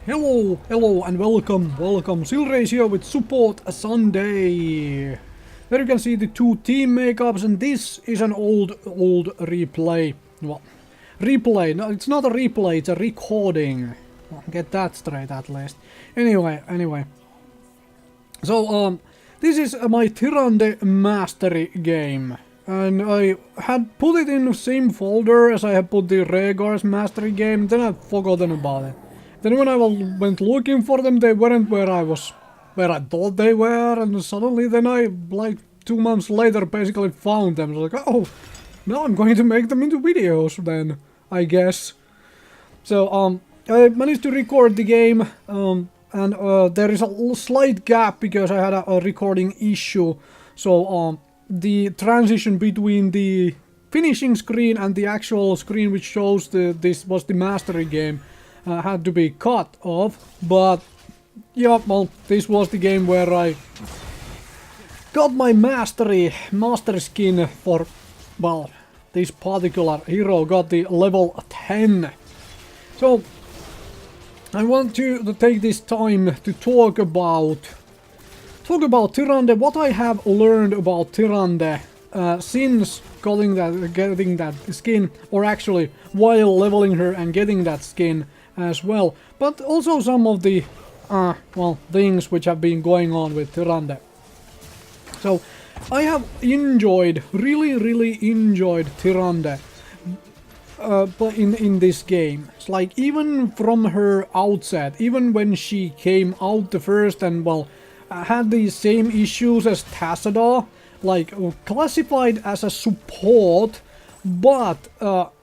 Hello and welcome, Silrace here with Support Sunday. There you can see the two team makeups, and this is an old replay. Well, replay, no, it's not a replay, it's a recording. Get that straight at least. Anyway. So, this is my Tyrande mastery game. And I had put it in the same folder as I had put the Rhaegar's mastery game, then I'd forgotten about it. Then when I went looking for them, they weren't where I thought they were, and suddenly then I, like 2 months later, basically found them. I was like, oh, now I'm going to make them into videos then, I guess. So, I managed to record the game, and there is a slight gap because I had a recording issue. So, the transition between the finishing screen and the actual screen which shows this was the mastery game had to be cut off, but yeah, well, this was the game where I got my master skin for, well, this particular hero got the level 10. So I want to take this time to talk about Tyrande, what I have learned about Tyrande since getting that skin, or actually while leveling her and getting that skin as well, but also some of the well, things which have been going on with Tyrande. So I have really enjoyed Tyrande but in this game. It's like, even from her outset, even when she came out the first and, well, had the same issues as Tassadar, like classified as a support, but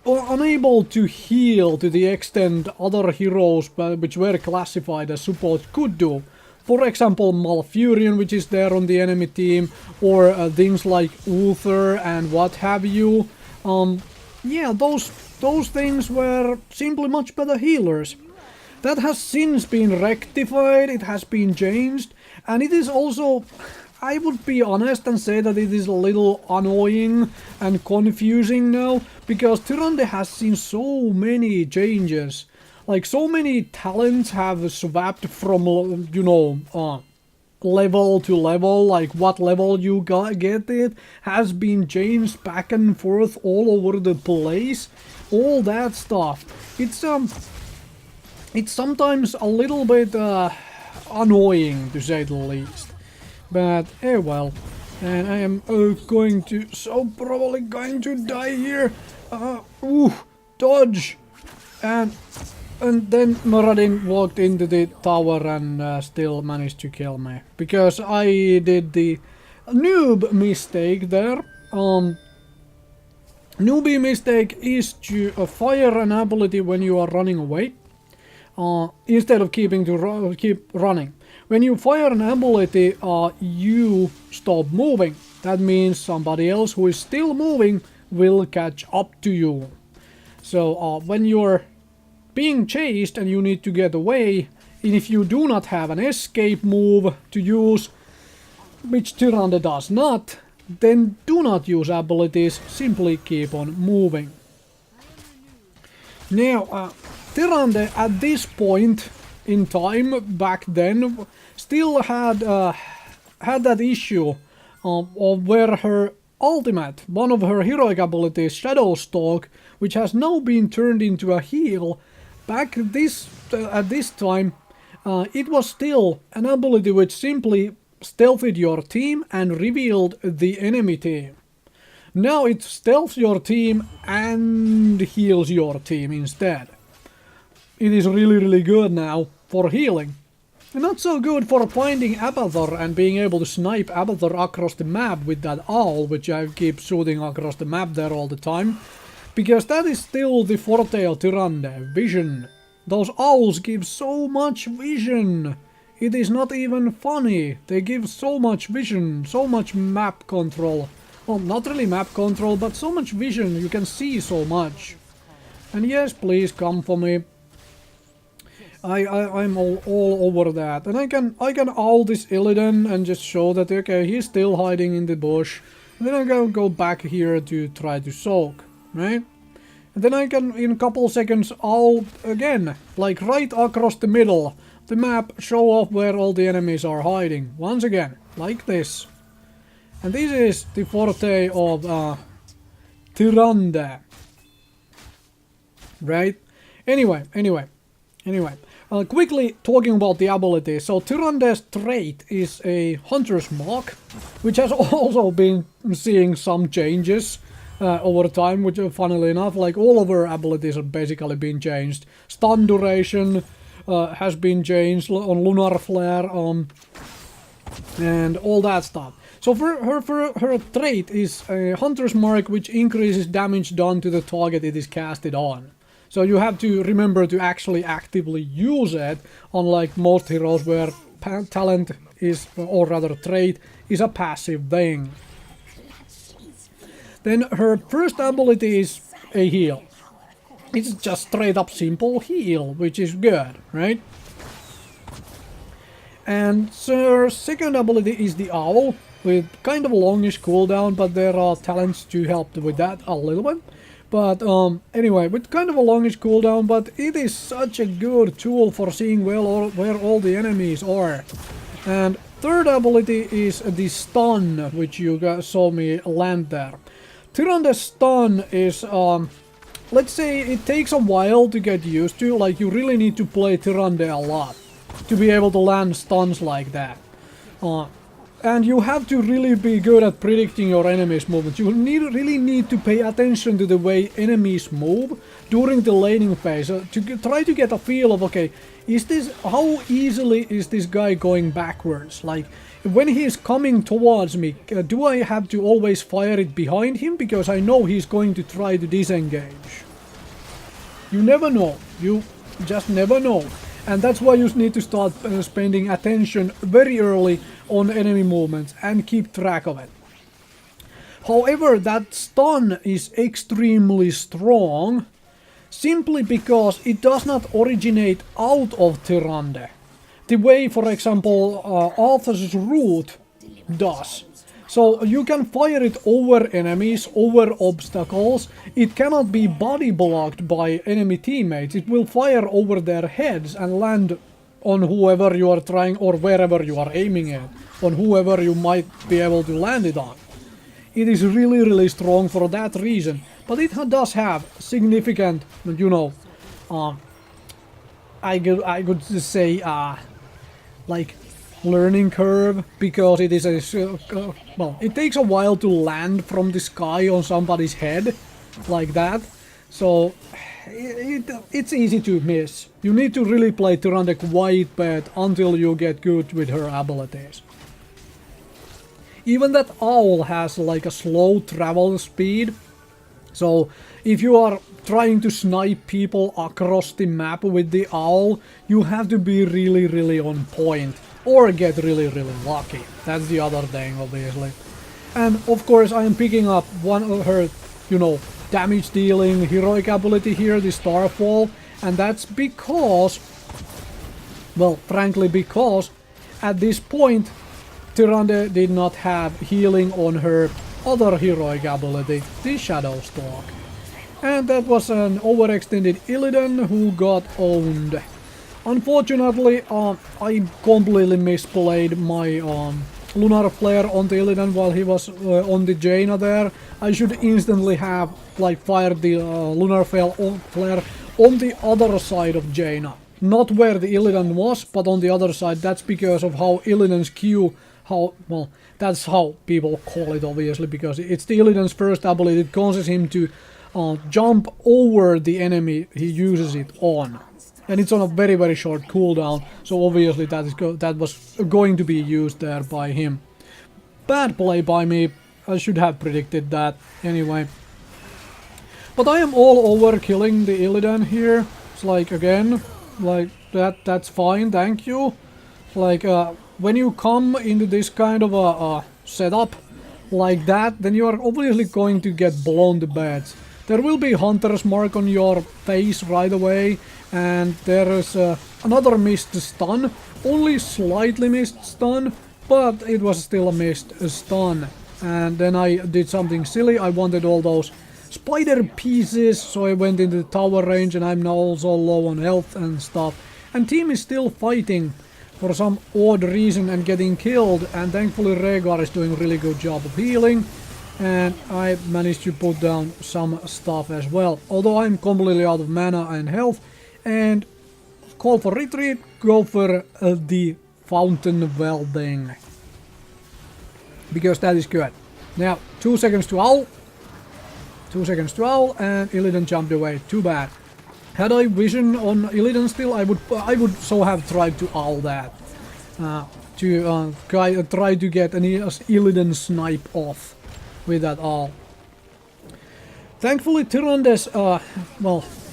unable to heal to the extent other heroes which were classified as support could do. For example, Malfurion, which is there on the enemy team, or things like Uther and what have you. Yeah, those things were simply much better healers. That has since been rectified, it has been changed, and it is also, I would be honest and say that it is a little annoying and confusing now, because Tyrande has seen so many changes. Like, so many talents have swapped from, you know, level to level, like what level you get it has been changed back and forth all over the place. All that stuff. It's sometimes a little bit annoying, to say the least. But, well, and I am probably going to die here. Dodge! And then Moradin walked into the tower and still managed to kill me. Because I did the noob mistake there. Newbie mistake is to fire an ability when you are running away. Instead of keep running. When you fire an ability, you stop moving. That means somebody else who is still moving will catch up to you. So when you're being chased and you need to get away, and if you do not have an escape move to use, which Tyrande does not, then do not use abilities, simply keep on moving. Now, Tyrande at this point in time back then still had that issue of where her ultimate, one of her heroic abilities, Shadow Stalk, which has now been turned into a heal, back at this time it was still an ability which simply stealthed your team and revealed the enemy team. Now it stealths your team and heals your team instead. It is really good now for healing. And not so good for finding Abathur and being able to snipe Abathur across the map with that owl, which I keep shooting across the map there all the time. Because that is still the forte of Tyrande, vision. Those owls give so much vision. It is not even funny. They give so much vision, so much map control. Well, not really map control, but so much vision, you can see so much. And yes, please come for me. I'm all over that. And I can owl this Illidan and just show that, okay, he's still hiding in the bush. And then I go back here to try to soak, right? And then I can, in a couple seconds, I'll, again, like right across the middle of the map, show off where all the enemies are hiding. Once again, like this. And this is the forte of Tyrande. Right? Anyway. Quickly talking about the ability. So Tyrande's trait is a hunter's mark, which has also been seeing some changes over time, which funnily enough, like all of her abilities have basically been changed. Stun duration has been changed on Lunar Flare, and all that stuff. So her trait is a hunter's mark, which increases damage done to the target it is casted on. So you have to remember to actually actively use it, unlike most heroes where talent is, or rather trait, is a passive thing. Then her first ability is a heal. It's just straight up simple heal, which is good, right? And so her second ability is the owl, with kind of a longish cooldown, but there are talents to help with that a little bit. But anyway, with kind of a longish cooldown, but it is such a good tool for seeing where all the enemies are. And third ability is the stun, which you guys saw me land there. Tyrande's stun is, let's say it takes a while to get used to, like you really need to play Tyrande a lot to be able to land stuns like that. And you have to really be good at predicting your enemies' movements. You really need to pay attention to the way enemies move during the laning phase to try to get a feel of, okay, how easily is this guy going backwards? Like, when he's coming towards me, do I have to always fire it behind him? Because I know he's going to try to disengage. You never know. You just never know. And that's why you need to start spending attention very early on enemy movements and keep track of it. However, that stun is extremely strong simply because it does not originate out of Tyrande. The way, for example, Arthur's root does. So you can fire it over enemies, over obstacles. It cannot be body blocked by enemy teammates. It will fire over their heads and land on whoever you are trying, or wherever you are aiming at, on whoever you might be able to land it on. It is really, really strong for that reason. But it does have significant, you know, I could say, like, learning curve, because it is a well, it takes a while to land from the sky on somebody's head like that, so it's easy to miss. You need to really play Tyrande quite bad until you get good with her abilities. Even that owl has like a slow travel speed, so if you are trying to snipe people across the map with the owl, you have to be really, really on point. Or get really, really lucky. That's the other thing, obviously. And of course I am picking up one of her, you know, damage dealing heroic ability here, the Starfall. And that's because, well, frankly because, at this point, Tyrande did not have healing on her other heroic ability, the Shadow Stalk. And that was an overextended Illidan who got owned. Unfortunately, I completely misplayed my Lunar Flare on the Illidan while he was on the Jaina there. I should instantly have like fired the Lunar Flare on the other side of Jaina. Not where the Illidan was, but on the other side. That's because of how Illidan's Q, well, that's how people call it obviously, because it's the Illidan's first ability. It causes him to jump over the enemy he uses it on. And it's on a very, very short cooldown, so obviously that was going to be used there by him. Bad play by me, I should have predicted that anyway. But I am all over killing the Illidan here. It's like, again, like that's fine, thank you. Like, when you come into this kind of a setup like that, then you are obviously going to get blown to bits. There will be Hunter's Mark on your face right away, and there is another missed stun, only slightly missed stun, but it was still a missed stun. And then I did something silly, I wanted all those spider pieces, so I went into the tower range and I'm now also low on health and stuff. And team is still fighting for some odd reason and getting killed, and thankfully Rhaegar is doing a really good job of healing. And I managed to put down some stuff as well. Although I'm completely out of mana and health. And call for retreat, go for the fountain welding. Because that is good. Now, 2 seconds to owl. 2 seconds to owl, and Illidan jumped away. Too bad. Had I vision on Illidan still, I would so have tried to owl that. Try to get an Illidan snipe off with that owl. Thankfully, Tyrande's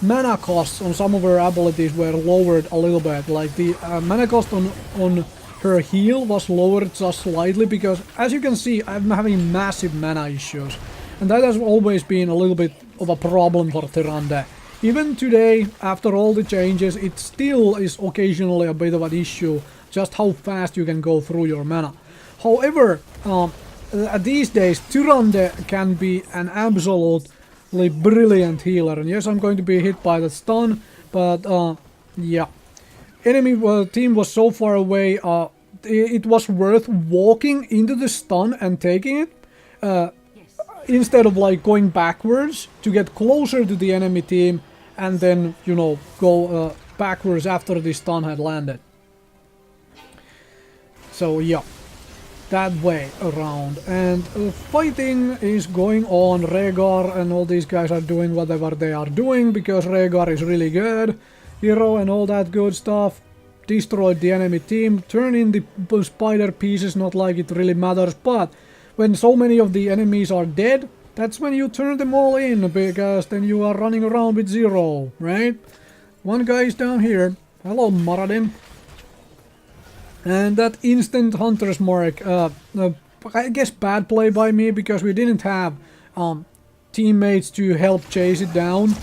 mana costs on some of her abilities were lowered a little bit. Like the mana cost on her heal was lowered just slightly, because as you can see, I'm having massive mana issues. And that has always been a little bit of a problem for Tyrande. Even today, after all the changes, it still is occasionally a bit of an issue, just how fast you can go through your mana. However, these days, Tyrande can be an absolutely brilliant healer. And yes, I'm going to be hit by the stun, but yeah. Enemy team was so far away, it was worth walking into the stun and taking it. Instead of like going backwards to get closer to the enemy team and then, you know, go backwards after the stun had landed. So yeah, that way around. And fighting is going on. Rhaegar and all these guys are doing whatever they are doing because Rhaegar is really good hero and all that good stuff. Destroyed the enemy team, turn in the spider pieces, not like it really matters, but when so many of the enemies are dead, that's when you turn them all in, because then you are running around with 0, right? One guy is down here. Hello, Moradin. And that instant hunter's mark, I guess bad play by me, because we didn't have teammates to help chase it down.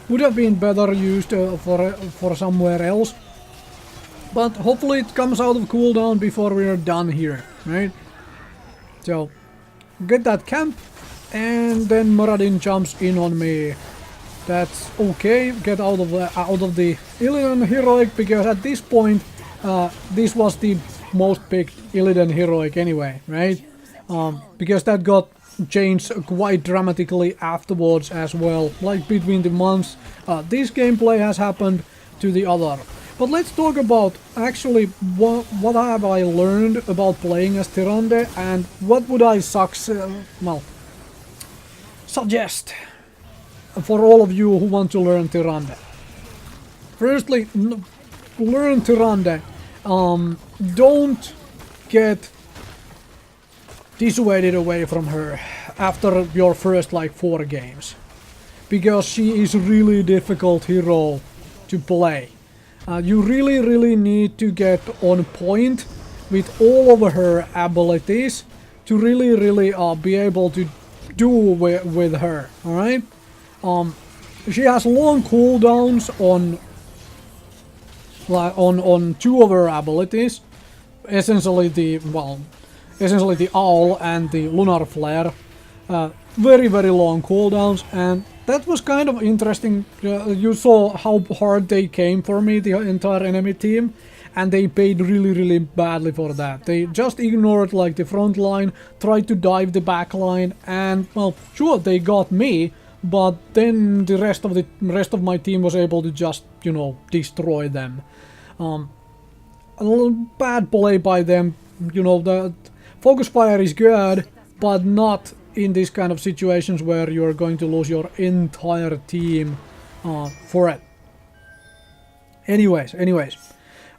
Would have been better used for somewhere else. But hopefully it comes out of cooldown before we are done here, right? So, get that camp, and then Moradin jumps in on me. That's okay. Get out of the Illidan heroic, because at this point, this was the most picked Illidan heroic anyway, right? Because that got changed quite dramatically afterwards as well, like between the months. This gameplay has happened to the other. But let's talk about actually what have I learned about playing as Tyrande, and what would I suggest for all of you who want to learn Tyrande. Firstly, learn Tyrande. Don't get dissuaded away from her after your first like 4 games, because she is really difficult hero to play. You really need to get on point with all of her abilities to really be able to do with her, alright? She has long cooldowns on 2 of her abilities, essentially the owl and the lunar flare. Very long cooldowns, and that was kind of interesting. You saw how hard they came for me, the entire enemy team, and they paid really badly for that. They just ignored like the front line, tried to dive the back line, and well, sure, they got me, but then the rest of my team was able to just, you know, destroy them. A little bad play by them. You know, the focus fire is good, but not in these kind of situations where you are going to lose your entire team for it. Anyways,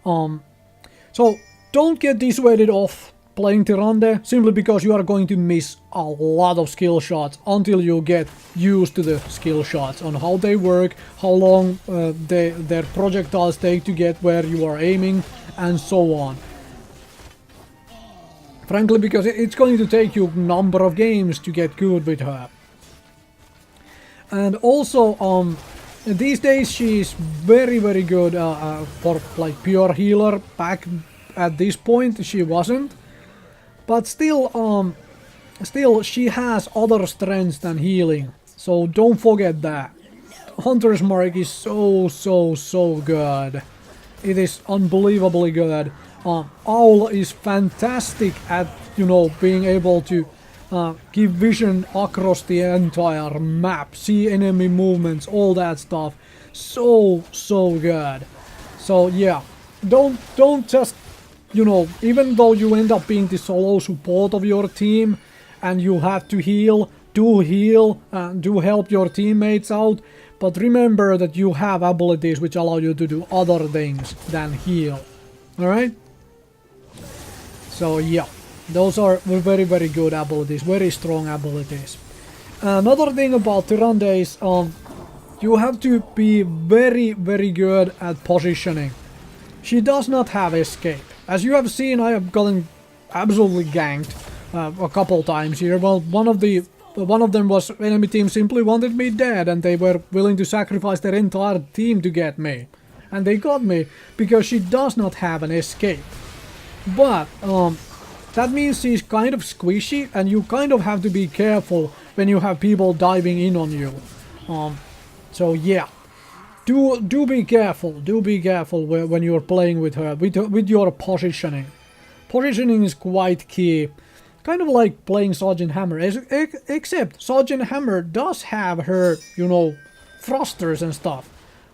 so don't get dissuaded off playing Tyrande simply because you are going to miss a lot of skill shots until you get used to the skill shots, on how they work, how long their projectiles take to get where you are aiming, and so on. Frankly, because it's going to take you a number of games to get good with her. And also, these days she's very good for like pure healer. Back at this point she wasn't. But still she has other strengths than healing. So don't forget that. Hunter's Mark is so good. It is unbelievably good. Owl is fantastic at, you know, being able to give vision across the entire map, see enemy movements, all that stuff. So good. So yeah, don't just, you know, even though you end up being the solo support of your team and you have to heal, do help your teammates out, but remember that you have abilities which allow you to do other things than heal. Alright? So yeah, those are very good abilities, very strong abilities. Another thing about Tyrande is you have to be very good at positioning. She does not have escape. As you have seen, I have gotten absolutely ganked a couple times here. Well, one of them was enemy team simply wanted me dead and they were willing to sacrifice their entire team to get me. And they got me because she does not have an escape. But that means she's kind of squishy and you kind of have to be careful when you have people diving in on you. So yeah, do be careful. Do be careful when you're playing with her, with your positioning. Positioning is quite key. Kind of like playing Sergeant Hammer, except Sergeant Hammer does have her, you know, thrusters and stuff.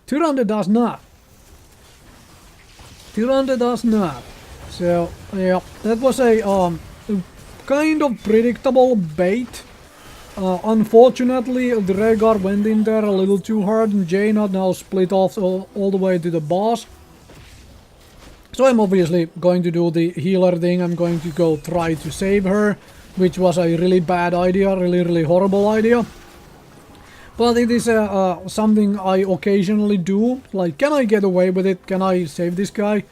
Tyrande does not. Tyrande does not. So yeah, that was a kind of predictable bait. Unfortunately, the Rhaegar went in there a little too hard and Jaina now split off all the way to the boss. So I'm obviously going to do the healer thing. I'm going to go try to save her, which was a really bad idea, really horrible idea. But it is something I occasionally do. Like, can I get away with it? Can I save this guy?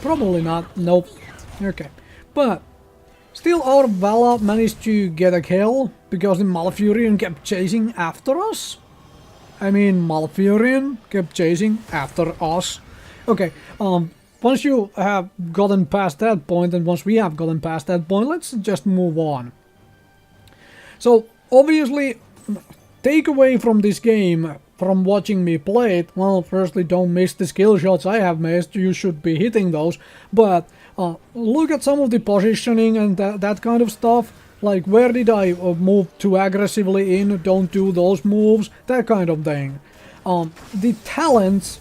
Probably not. Nope. Okay. But still our Vala managed to get a kill because the Malfurion kept chasing after us. I mean, Malfurion kept chasing after us. Okay, once you have gotten past that point, and once we have gotten past that point, let's just move on. So, obviously, takeaway from this game, from watching me play it, well, firstly, don't miss the skill shots I have missed, you should be hitting those, but look at some of the positioning and that kind of stuff, like where did I move too aggressively in, don't do those moves, that kind of thing. The talents,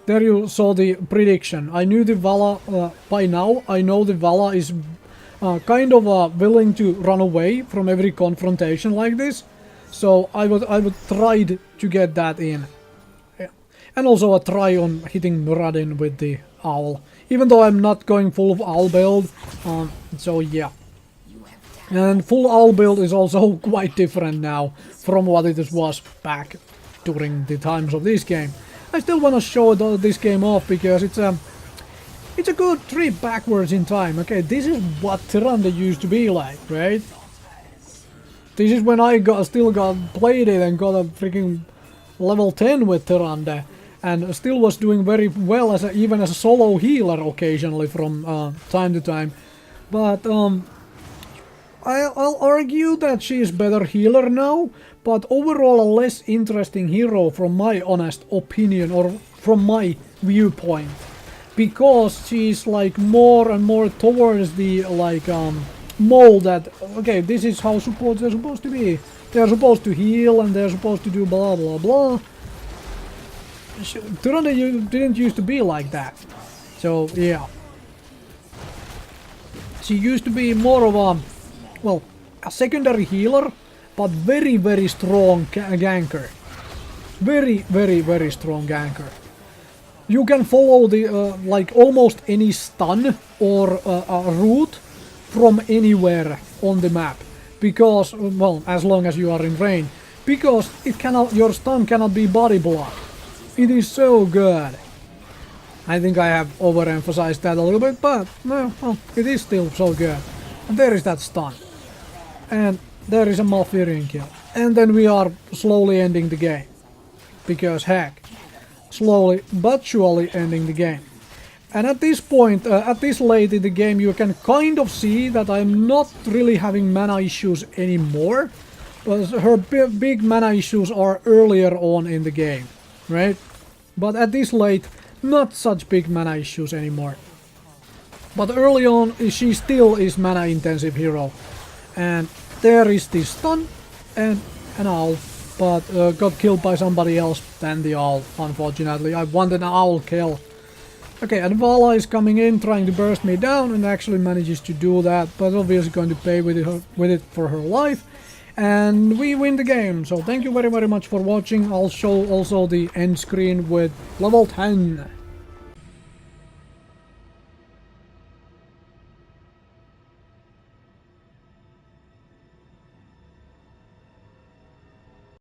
there you saw the prediction. I knew the Vala by now. I know the Vala is kind of willing to run away from every confrontation like this. So I would try to get that in. Yeah. And also a try on hitting Muradin with the owl. Even though I'm not going full of owl build. So yeah. And full owl build is also quite different now from what it was back during the times of this game. I still want to show this game off because it's a good trip backwards in time. Okay, this is what Tyrande used to be like, right? This is when I still played it and got a freaking level 10 with Tyrande, and still was doing very well even as a solo healer occasionally from time to time. But I'll argue that she is better healer now, but overall a less interesting hero from my honest opinion, or from my viewpoint, because she's like more and more towards the like mold that, okay, this is how supports are supposed to be. They're supposed to heal and they're supposed to do blah blah blah. Tyrande didn't used to be like that. So yeah, she used to be more of a, well, a secondary healer, but very strong ganker. Very strong ganker. You can follow the like almost any stun or route from anywhere on the map, because, well, as long as you are in range, because it cannot, your stun cannot be body block. It is so good. I think I have overemphasized that a little bit, but no, well, it is still so good. And there is that stun. And there is a Malfurion kill. And then we are slowly ending the game. Because heck, slowly but surely ending the game. And at this point, at this late in the game, you can kind of see that I'm not really having mana issues anymore. her big mana issues are earlier on in the game, right? But at this late, not such big mana issues anymore. But early on, she still is mana intensive hero. And there is the stun and an owl, but got killed by somebody else than the owl, unfortunately. I wanted an owl kill. Okay, and Vala is coming in, trying to burst me down, and actually manages to do that, but obviously going to pay with it for her life. And we win the game, so thank you very much for watching. I'll show also the end screen with level 10.